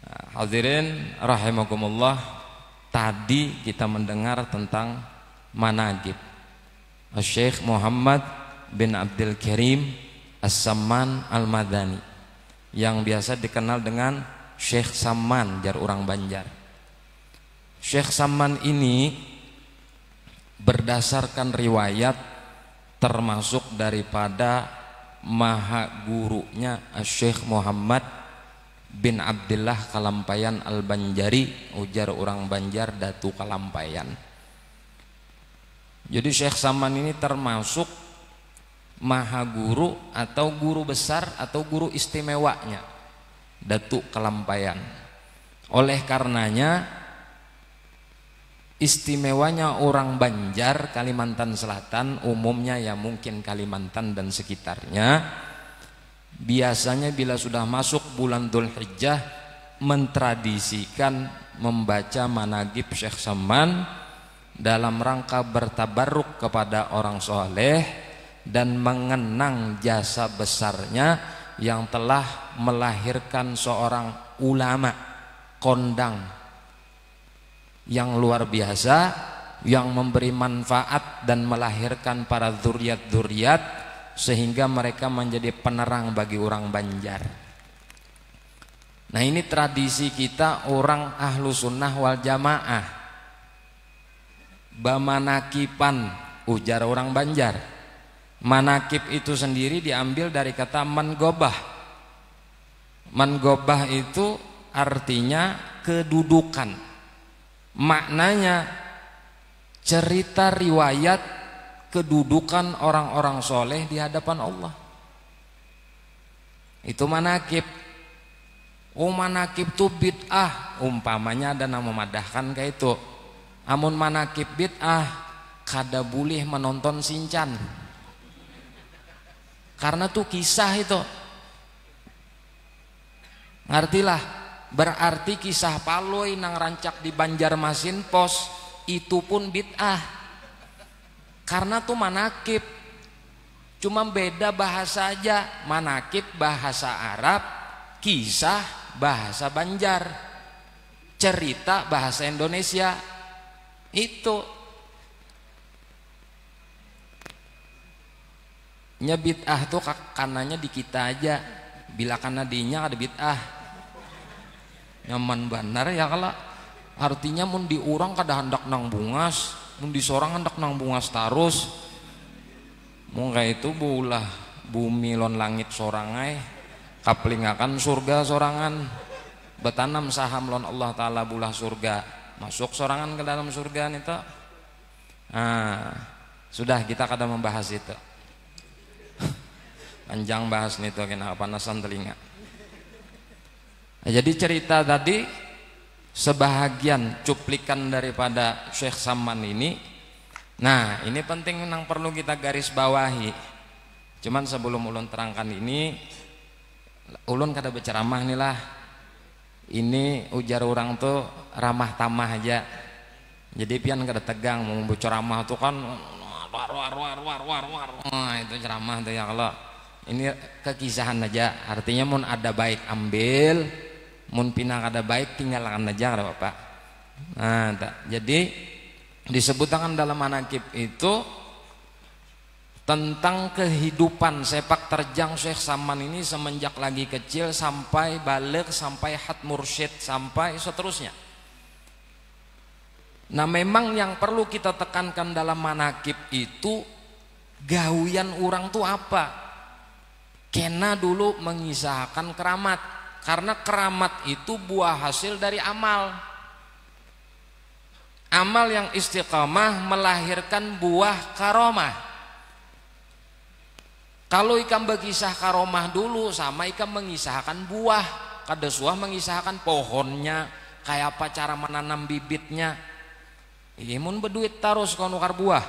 Hadirin rahimakumullah, tadi kita mendengar tentang manaqib Syekh Muhammad bin Abdul Karim As-Samman Al-Madani yang biasa dikenal dengan Syekh Samman jar urang Banjar. Syekh Samman ini berdasarkan riwayat termasuk daripada maha gurunya Syekh Muhammad bin Abdullah Kalampayan Al-Banjari, ujar orang Banjar Datu Kalampayan. Jadi Syekh Samman ini termasuk maha guru atau guru besar atau guru istimewanya Datu Kalampayan. Oleh karenanya istimewanya orang Banjar Kalimantan Selatan, umumnya ya mungkin Kalimantan dan sekitarnya, biasanya bila sudah masuk bulan Dzulhijjah mentradisikan membaca manaqib Syekh Samman dalam rangka bertabarruk kepada orang soleh dan mengenang jasa besarnya yang telah melahirkan seorang ulama kondang yang luar biasa, yang memberi manfaat dan melahirkan para dzurriat-dzurriat sehingga mereka menjadi penerang bagi orang Banjar. Nah, ini tradisi kita orang ahlu sunnah wal jamaah, bamanakipan ujar orang Banjar. Manakib itu sendiri diambil dari kata mangobah. Mangobah itu artinya kedudukan. Maknanya cerita riwayat kedudukan orang-orang soleh di hadapan Allah. Itu manakib. Oh, manakib itu bid'ah, umpamanya ada nama memadahkan kayak itu. Amun manakib bid'ah kada boleh menonton Sincan, karena tuh kisah itu. Ngertilah. Berarti kisah Paloi nang rancak di Banjarmasin Pos itu pun bid'ah, karena tuh manakib, cuma beda bahasa aja. Manakib bahasa Arab, kisah bahasa Banjar, cerita bahasa Indonesia. Itu nya bid'ah tuh kananya di kita aja, bila kana dinya ada bid'ah nyaman benar ya. Kalau artinya mun di urang kada hendak nang bungas, mun di sorang hendak nang bungas tarus. Mun kayak itu bulah bumi lon langit sorangai, kaplingakan surga sorangan, betanam saham lon Allah Ta'ala bulah surga, masuk sorangan ke dalam surga itu. Nah, sudah kita kada membahas itu. Panjang bahas nih tuh, kena panasan telinga. Jadi cerita tadi sebahagian cuplikan daripada Syekh Samman ini. Nah, ini penting yang perlu kita garis bawahi. Cuman sebelum ulun terangkan ini, ulun kada berceramah nih lah. Ini ujar orang tuh ramah tamah aja. Jadi pian kada tegang mau berceramah tuh kan war. Nah, itu ceramah tuh ya. Kalau ini kekisahan aja, artinya mun ada baik ambil, mun pinang ada baik tinggalkan aja kada apa-apa. Nah, jadi disebutkan dalam manaqib itu tentang kehidupan sepak terjang Syekh Samman ini semenjak lagi kecil sampai balik, sampai hat mursyid, sampai seterusnya. Nah, memang yang perlu kita tekankan dalam manaqib itu gawian orang tuh apa? Kena dulu mengisahkan keramat, karena keramat itu buah hasil dari amal. Amal yang istiqamah melahirkan buah karomah. Kalau ikam berkisah karomah dulu sama ikam mengisahkan buah, kada suah mengisahkan pohonnya, kayak apa cara menanam bibitnya. Imun berduit terus kau nukar buah.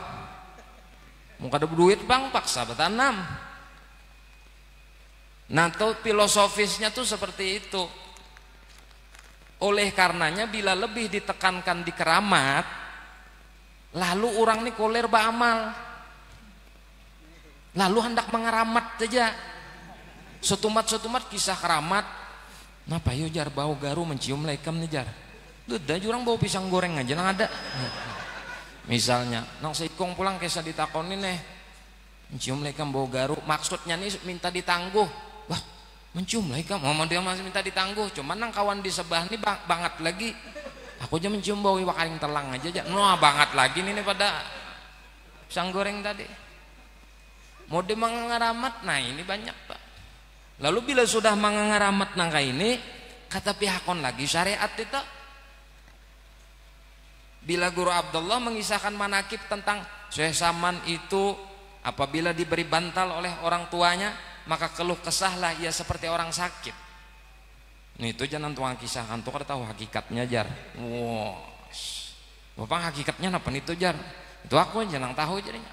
Mau kada berduit bang paksa bertanam. Nah, tuh filosofisnya tuh seperti itu. Oleh karenanya bila lebih ditekankan di keramat, lalu orang ini koler beramal, lalu hendak mengeramat saja. Setumat kisah keramat Napa yuk jar bau garu mencium laikam nih jar. Udah jurang bau pisang goreng aja nang ada. Misalnya, nang seikong pulang kesa ditakoni nih, mencium laikam bau garu. Maksudnya nih minta ditangguh. Wah, mencium laikam. Mama dia masih minta ditangguh. Cuman nang kawan di sebelah nih banget lagi. Aku aja mencium bau iwak aring telang aja. Noh banget lagi nih pada pisang goreng tadi. Mode mangangaramat, nah ini banyak pak. Lalu bila sudah mangangaramat nangka ini, kata pihakon lagi syariat itu. Bila Guru Abdullah mengisahkan manakib tentang Syekh Saman itu apabila diberi bantal oleh orang tuanya, maka keluh kesahlah ia seperti orang sakit. Nih itu jangan tuang kisahkan tuh kada tahu hakikatnya jar. Wow, bapak hakikatnya apa itu jar? Itu aku jangan tahu jadinya.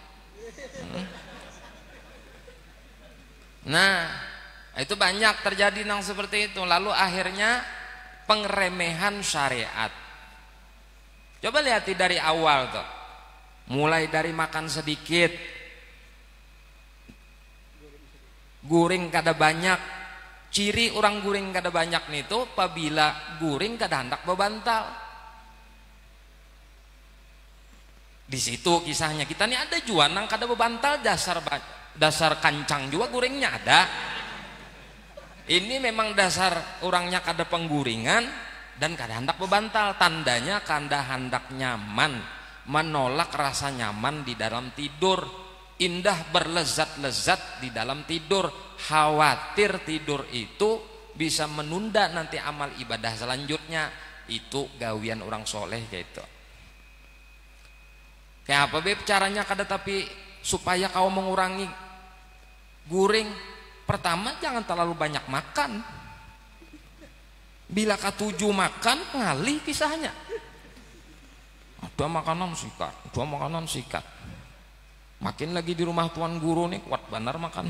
Nah, itu banyak terjadi nang seperti itu. Lalu akhirnya pengeremehan syariat. Coba lihat dari awal tuh. Mulai dari makan sedikit, guring kada banyak. Ciri orang guring kada banyak nih tuh apabila guring kada hendak bebantal. Di situ kisahnya kita nih ada juga nang kada bebantal dasar kancang juga guringnya ada. Ini memang dasar orangnya kada pengguringan dan kada hendak bebantal. Tandanya kada hendak nyaman, menolak rasa nyaman di dalam tidur, indah berlezat-lezat di dalam tidur, khawatir tidur itu bisa menunda nanti amal ibadah selanjutnya. Itu gawian orang soleh kayak itu. Kayak apa beb caranya kada tapi supaya kau mengurangi guring? Pertama jangan terlalu banyak makan. Bila ketujuh makan ngalih kisahnya. Dua makanan sikat. Makin lagi di rumah tuan guru nih kuat benar makan.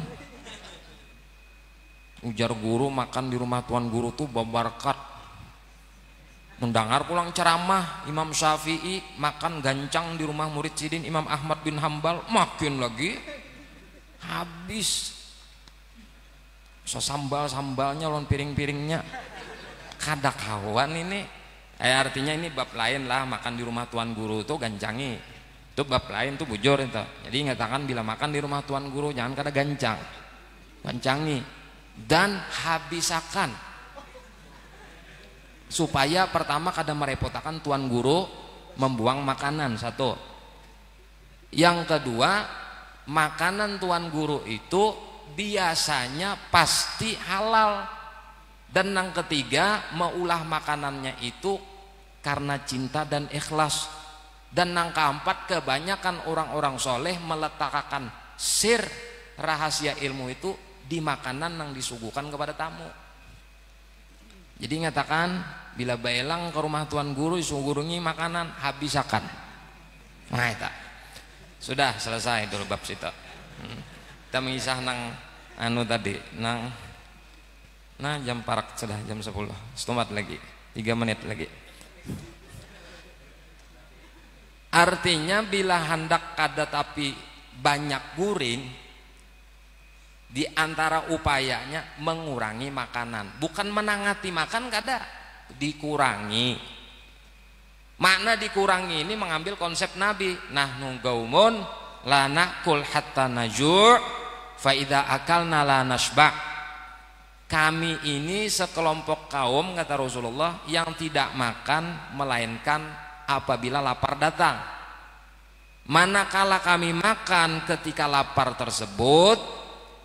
Ujar guru makan di rumah tuan guru tuh berberkat. Mendengar pulang ceramah Imam Syafi'i makan gancang di rumah murid sidin Imam Ahmad bin Hambal, makin lagi habis. So sambalnya lawan piring-piringnya kada kawan ini. Artinya ini bab lain lah, makan di rumah tuan guru tuh gancangi. Itu bab lain tuh bujur itu. Jadi ngatakan bila makan di rumah tuan guru jangan kada gancang. Gancangi dan habisakan. Supaya pertama kada merepotkan tuan guru membuang makanan satu. Yang kedua, makanan tuan guru itu biasanya pasti halal. Dan yang ketiga, meulah makanannya itu karena cinta dan ikhlas. Dan yang keempat, kebanyakan orang-orang soleh meletakkan sir rahasia ilmu itu di makanan yang disuguhkan kepada tamu. Jadi ngatakan bila baelang ke rumah tuan guru disugurungi makanan habisakan. Nah itu sudah selesai dulu bab situ. Kita mengisah nang anu tadi nang jam parak sudah jam 10 setempat lagi 3 menit lagi. Artinya bila hendak kada tapi banyak guring, di antara upayanya mengurangi makanan, bukan menangati makan kada, dikurangi. Makna dikurangi ini mengambil konsep Nabi, nahnu gaumun la nakul hatta najur fa idza akalna la nasba. Kami ini sekelompok kaum kata Rasulullah yang tidak makan melainkan apabila lapar datang. Manakala kami makan ketika lapar tersebut,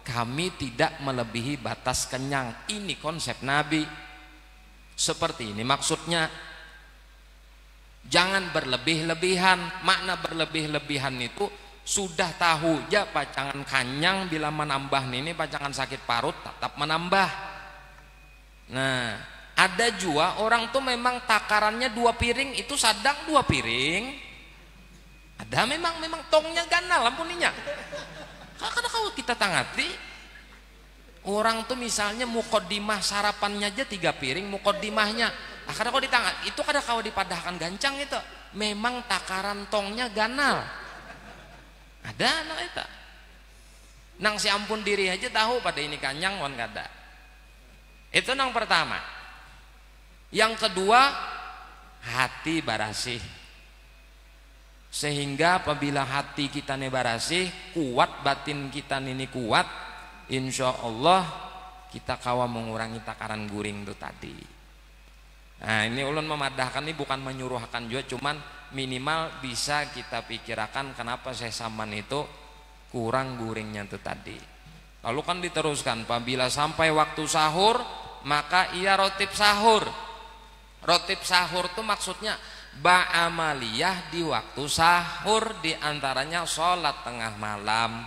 kami tidak melebihi batas kenyang. Ini konsep Nabi. Seperti ini maksudnya. Jangan berlebih-lebihan. Makna berlebih-lebihan itu sudah tahu ya pacangan kanyang bila menambah ini pacangan sakit parut tetap menambah. Nah, ada juga orang tuh memang takarannya 2 piring itu sadang 2 piring. Ada memang tongnya ganal ampuninya. Karena kalau kita tangati orang tuh misalnya mukodimah sarapannya aja 3 piring mukodimahnya. Karena kalau ditangat itu kada kalau dipadahkan gancang itu memang takaran tongnya ganal. Ada anak itu. Nang si ampun diri aja tahu pada ini kanyang wan kada. Itu nang pertama. Yang kedua, hati barasih. Sehingga apabila hati kita ini barasih, kuat batin kita ini kuat, insya Allah kita kawa mengurangi takaran guring itu tadi. Nah ini ulun memadahkan, ini bukan menyuruhkan juga, cuman minimal bisa kita pikirkan kenapa sesaman itu kurang guringnya itu tadi. Lalu kan diteruskan, apabila sampai waktu sahur maka ia rotib sahur. Rotib sahur itu maksudnya ba'amaliyah di waktu sahur, diantaranya sholat tengah malam.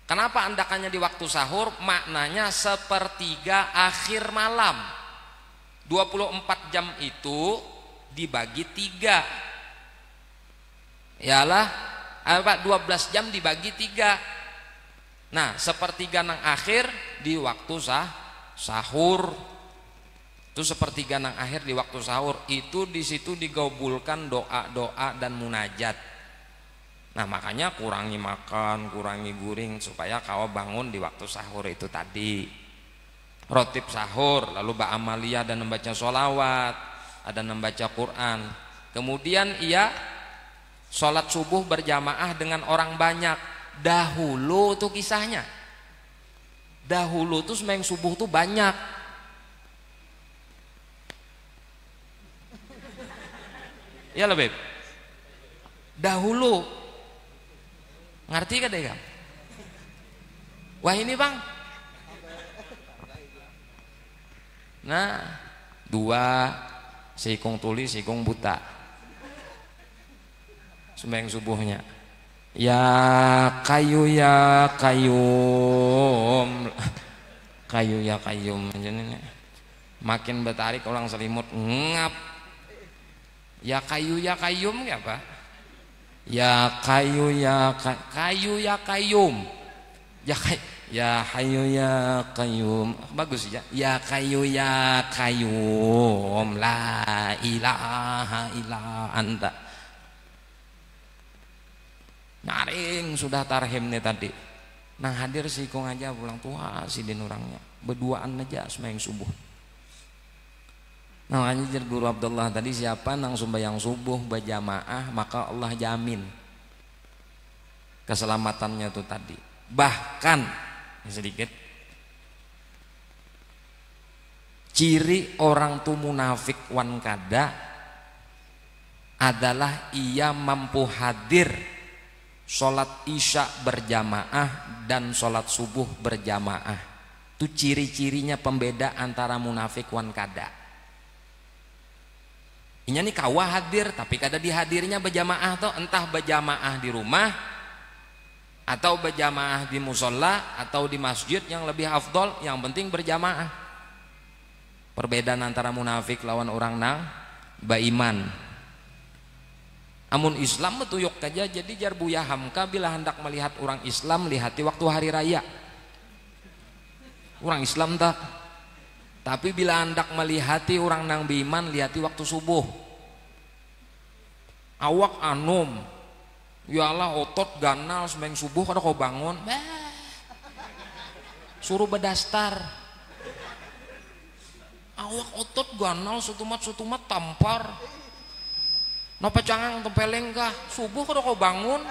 Kenapa andakannya di waktu sahur? Maknanya sepertiga akhir malam. 24 jam itu dibagi 3. Yalah 12 jam dibagi 3. Nah sepertiga nang akhir di waktu sahur. Itu sepertiga nang akhir di waktu sahur. Itu di situ digabulkan doa-doa dan munajat. Nah makanya kurangi makan, kurangi guring supaya kau bangun di waktu sahur itu tadi. Rotib sahur, lalu ba'amaliyah dan membaca sholawat, ada membaca Quran. Kemudian ia sholat subuh berjamaah dengan orang banyak. Dahulu tuh kisahnya, dahulu tuh sembahyang subuh tuh banyak. Ya lah Beb, dahulu ngerti kan deh kan? Wah ini bang, nah 2 sikung tuli sikung buta sembahyang subuhnya. Ya kayu ya kayum, kayu ya kayum aja nih. Makin bertarik orang selimut ngap. Ya kayu ya kayum ya apa? Ya kayu ya kayu ya kayum. Ya hayu ya kayum. Bagus ya. Ya kayu ya kayum. La ilaha illa anta. Nyaring sudah tarhim nih tadi. Nah hadir si kong aja pulang tua si din orangnya. Berduaan aja sembahyang subuh. Nah anjir guru Abdullah tadi, siapa nang sembahyang subuh berjamaah maka Allah jamin keselamatannya tuh tadi. Bahkan sedikit ciri orang tuh munafik wan kada adalah ia mampu hadir sholat isya berjamaah dan sholat subuh berjamaah. Itu ciri-cirinya pembeda antara munafik wan kada. Inya nih kawa hadir tapi kada dihadirnya berjamaah tuh, entah berjamaah di rumah atau berjamaah di musola atau di masjid yang lebih afdol, yang penting berjamaah. Perbedaan antara munafik lawan orang nang baiman. Amun Islam betuyuk aja, jadi jar Buya Hamka bila hendak melihat orang Islam lihati waktu hari raya. Orang Islam tak. Tapi bila hendak melihati orang nang beiman lihati waktu subuh. Awak anum, yalah otot ganal sembahyang subuh kada kau bangun. Suruh bedastar. Awak otot ganal sutumat tampar. Napa cangang tempeleng kah? Subuh kada kau bangun.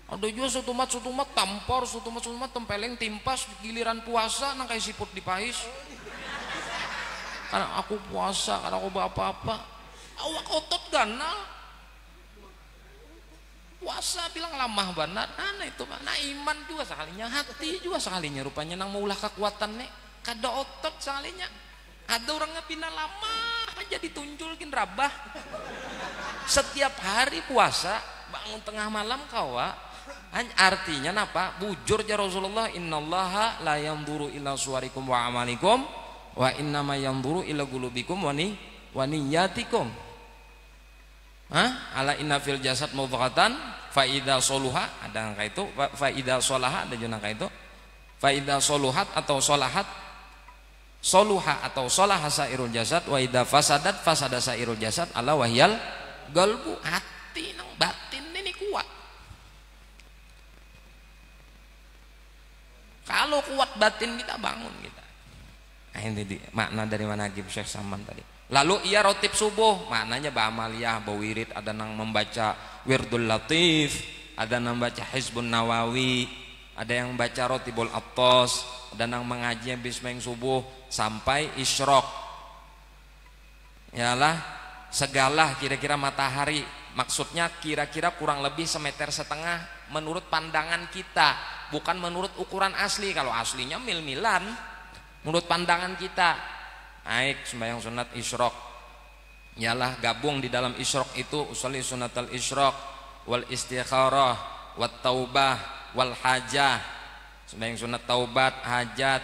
Ada juga sutumat tampar, sutumat tempeleng timpas, giliran puasa nang kayak siput dipais. Karena aku puasa, karena aku apa-apa. Awak otot ganal. Puasa bilang lamah banget. Nah itu nah iman juga sekalinya, hati juga sekalinya rupanya nang maulah kekuatan nih. Kada otot sekalinya. Ada orangnya pindah lama aja ditunjulkin rabah. Setiap hari puasa bangun tengah malam kawa. Artinya apa? Bujur ya Rasulullah, innallaha la yanzuru ila suwarikum wa amalikum wa innama yanzuru ila qulubikum wa niyatikum. Ala inna fil jasad mudghatan fa idza soluha, ada angka itu, fa idza solaha ada juga angka itu. Fa idza soluhat atau solahat, soluha atau solaha sairul jasad, wa idza fasadat fasada sairul jasad, ala wahyal galbu. Hati nang batin ini kuat. Kalau kuat batin kita bangun kita. Nah, ini makna dari manaqib Syekh Saman tadi. Lalu ia rotib subuh, maknanya ba'amaliyah, bawirid, ada yang membaca wirdul latif, ada yang membaca hizbun nawawi, ada yang membaca rotibul attos, ada yang mengaji bismillah subuh sampai isyrok. Yalah, segala kira-kira matahari, maksudnya kira-kira kurang lebih 1,5 meter menurut pandangan kita, bukan menurut ukuran asli. Kalau aslinya mil-milan, menurut pandangan kita. Naik sembahyang sunat isyrok, yalah gabung di dalam isyrok itu usolli sunatal isyrok wal istikharah wat taubah wal hajah. Sembahyang sunat taubat, hajat,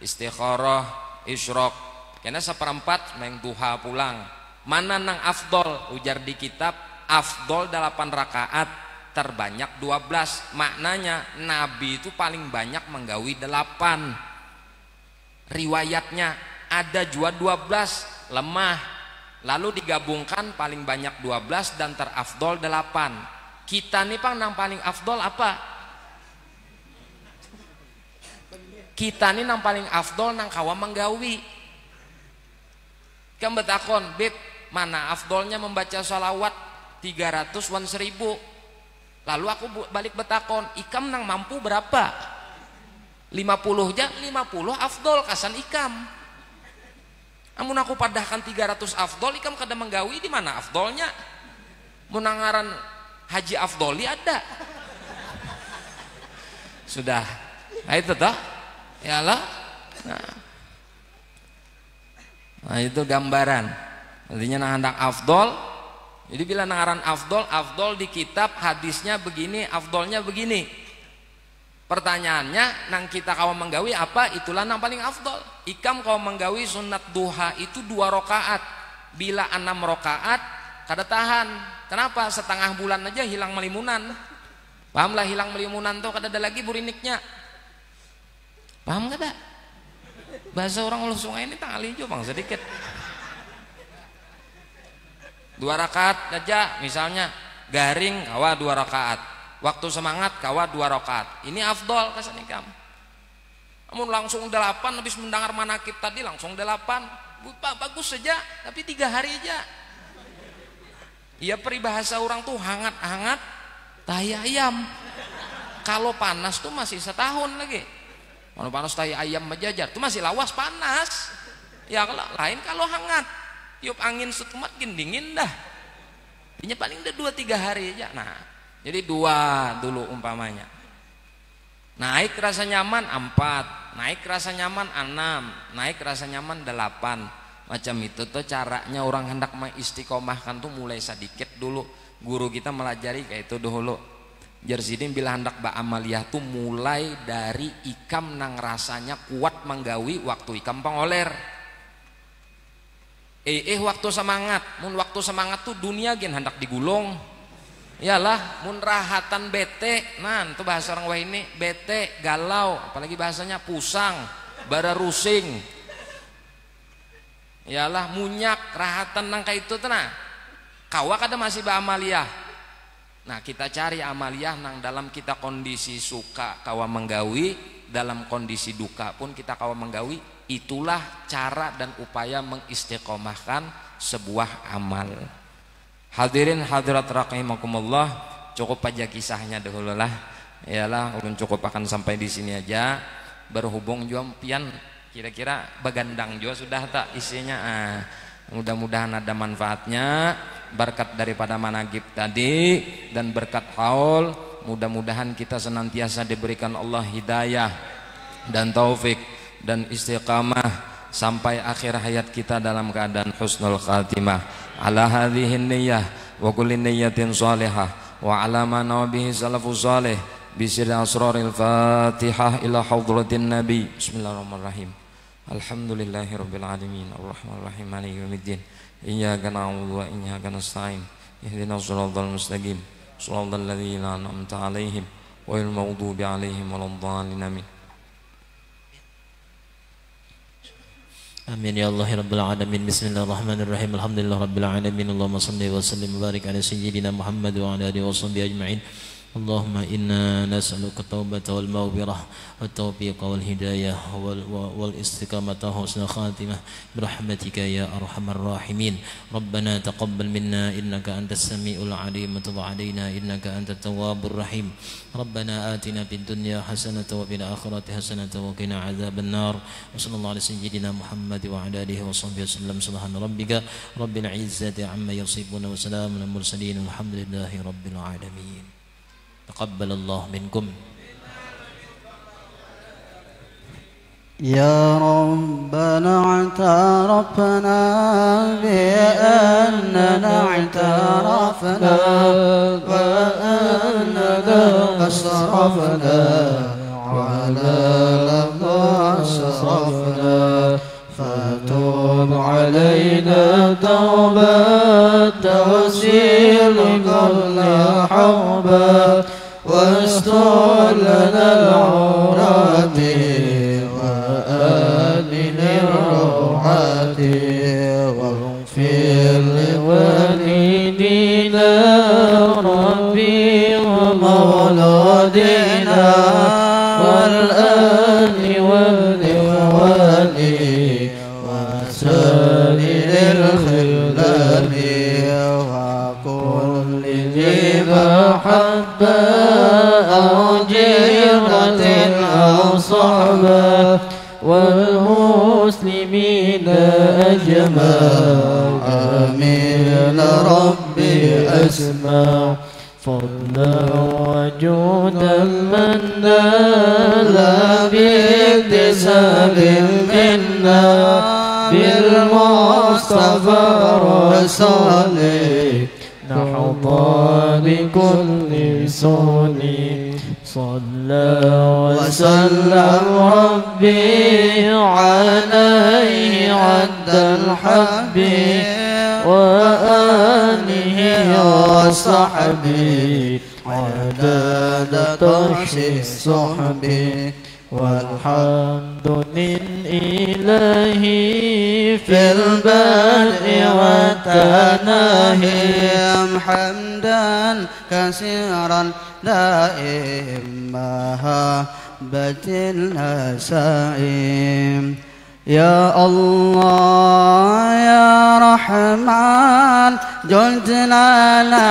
istikharah, isyrok. Karena 1/4 sembahyang duha pulang. Mana nang afdol? Ujar di kitab afdol 8 rakaat, terbanyak 12. Maknanya Nabi itu paling banyak menggawi 8. Riwayatnya ada juga 12, lemah. Lalu digabungkan paling banyak 12 dan terafdol 8. Kita nih Pang nang paling afdol apa? Kita nih nang paling afdol nang kawa menggawi. Kan betakon, Bib, mana afdolnya membaca sholawat 300 wan 1000. Lalu aku balik betakon, ikam nang mampu berapa? 50 aja, 50 afdol kasan ikam. Amun aku padahkan 300 afdol, ikam kada menggawi, di mana afdolnya? Munangaran haji afdoli ada. Sudah. Nah itu toh. Yalah. Nah itu gambaran. Artinya nang hendak afdol. Jadi bila nangaran afdol, afdol di kitab hadisnya begini, afdolnya begini. Pertanyaannya, nang kita kawan menggawi apa? Itulah nang paling afdol. Ikam kawan menggawi sunat duha itu 2 rakaat. Bila 6 rakaat, kada tahan. Kenapa? Setengah bulan aja hilang melimunan. Pahamlah hilang melimunan tuh kada ada lagi buriniknya. Paham kada? Bahasa orang Ulu Sungai ini tangali jo Bang sedikit. 2 rakaat aja, misalnya garing kawa 2 rakaat. Waktu semangat kawa 2 rakaat. Ini afdol kasan ikam. Namun langsung 8 habis mendengar manaqib tadi langsung 8. Bagus saja, tapi 3 hari aja. Iya peribahasa orang tuh hangat-hangat tahi ayam. Kalau panas tuh masih setahun lagi. Kalau panas tahi ayam menjajar tuh masih lawas panas. Ya kalau lain kalau hangat. Tiup angin setumat dingin dah. Ini paling udah 2-3 hari aja. Nah, jadi 2 dulu umpamanya. Naik rasa nyaman 4, naik rasa nyaman 6, naik rasa nyaman 8. Macam itu tuh caranya orang hendak mengistiqomahkan tuh mulai sedikit dulu. Guru kita melajari kayak itu dulu. Jersidin bila hendak ba'amaliyah tuh mulai dari ikam nang rasanya kuat menggawi waktu ikam pengoler. Waktu semangat, mun waktu semangat tuh dunia gen hendak digulung. Iyalah, mun rahatan bete, nah itu bahasa orang wah ini bete, galau, apalagi bahasanya pusang, bara rusing. Iyalah munyak, rahatan nang kayak itu tenang. Kawa kada masih ba'amaliyah. Nah kita cari amaliyah nang dalam kita kondisi suka kawa menggawi, dalam kondisi duka pun kita kawa menggawi. Itulah cara dan upaya mengistiqomahkan sebuah amal. Hadirin hadirat rahimakumullah, cukup aja kisahnya dahulu lah. Iyalah, ulun cukup akan sampai di sini aja. Berhubung juga pian kira-kira bagandang juga sudah tak isinya. Mudah-mudahan ada manfaatnya, berkat daripada manaqib tadi dan berkat haul. Mudah-mudahan kita senantiasa diberikan Allah hidayah dan taufik dan istiqamah sampai akhir hayat kita dalam keadaan husnul khatimah. Ala hadhihi niyyah wa kulli niyyatin salihah wa ala ma nabihi salafus salih bi sirri asraril Fatihah ila hadratin Nabi. Bismillahirrahmanirrahim. Alhamdulillahirabbil alamin arrahmanir rahim maliki yaumiddin. Iyyaka na'budu wa iyyaka nasta'in. Ihdinas siratal mustaqim. Shiratal ladzina an'amta 'alaihim ghairil maghdubi 'alaihim waladdallin. Amin. Amin ya Allah ya Rabbal Alamin. Bismillahirrahmanirrahim. Alhamdulillah Rabbil Alamin. Allahumma salli wa sallim wa barik ala sayyidina Muhammad wa ala alihi wa sahbihi ajma'in. اللهم إنا نسألك التوبة والمغفرة والتوفيق والهداية والاستقامة وحسن الخاتمة برحمتك يا أرحم الراحمين. ربنا تقبل منا إنك أنت السميع العليم وتب علينا إنك أنت التواب الرحيم. ربنا آتنا في الدنيا حسنة وفي الآخرة حسنة وقنا عذاب النار. وصلى الله على سيدنا محمد وعلى آله وصحبه وسلم. سبحان ربك رب العزة عما يصفون وسلام على المرسلين والحمد لله رب العالمين. تقبل الله منكم. يا ربنا اعترفنا بأننا اعترفنا وأننا أسرفنا على لما أسرفنا فتوب علينا توبة وسيل كل حوبة واستر لنا العورات وآمن الروعات واغفر لوالدينا ربي ومولودنا والآل والإخوان وسائر الخلان وكل ذي محبة أو جيرة أو صحبة والمسلمين أجمع. آمين ربي أسمع فضلا وجودا من نال باكتساب منا بالمصطفى رسوله نحظى بكل سوني. صلى وسلم ربي عليه عد الحب وآله وصحبه عدد طرش الصحب. والحمد لله في البدء والتناهي حمدا كثيرا دائم مهابة النسائم. يا الله يا رحمن جلت لنا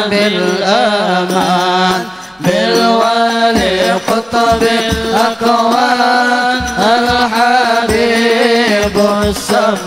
بالأمان بالولي قطب الأكوان الحبيب السمان